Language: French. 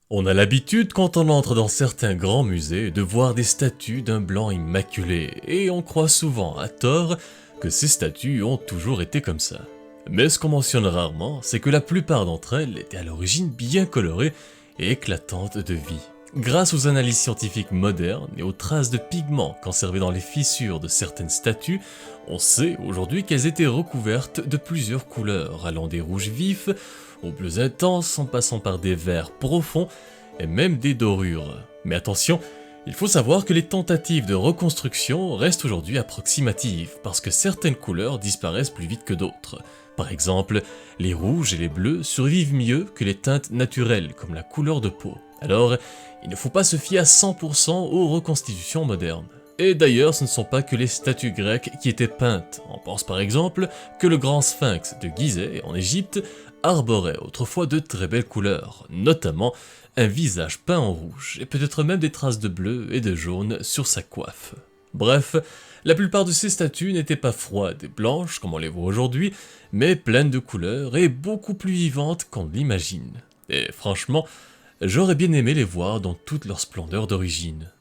On a l'habitude, quand on entre dans certains grands musées, de voir des statues d'un blanc immaculé, et on croit souvent, à tort, que ces statues ont toujours été comme ça. Mais ce qu'on mentionne rarement, c'est que la plupart d'entre elles étaient à l'origine bien colorées et éclatantes de vie. Grâce aux analyses scientifiques modernes et aux traces de pigments conservés dans les fissures de certaines statues, on sait aujourd'hui qu'elles étaient recouvertes de plusieurs couleurs, allant des rouges vifs aux bleus intenses en passant par des verts profonds et même des dorures. Mais attention, il faut savoir que les tentatives de reconstruction restent aujourd'hui approximatives parce que certaines couleurs disparaissent plus vite que d'autres. Par exemple, les rouges et les bleus survivent mieux que les teintes naturelles comme la couleur de peau. Alors, il ne faut pas se fier à 100% aux reconstitutions modernes. Et d'ailleurs, ce ne sont pas que les statues grecques qui étaient peintes. On pense par exemple que le grand sphinx de Gizeh en Égypte arborait autrefois de très belles couleurs, notamment un visage peint en rouge et peut-être même des traces de bleu et de jaune sur sa coiffe. Bref, la plupart de ces statues n'étaient pas froides et blanches comme on les voit aujourd'hui, mais pleines de couleurs et beaucoup plus vivantes qu'on l'imagine. Et franchement, j'aurais bien aimé les voir dans toute leur splendeur d'origine.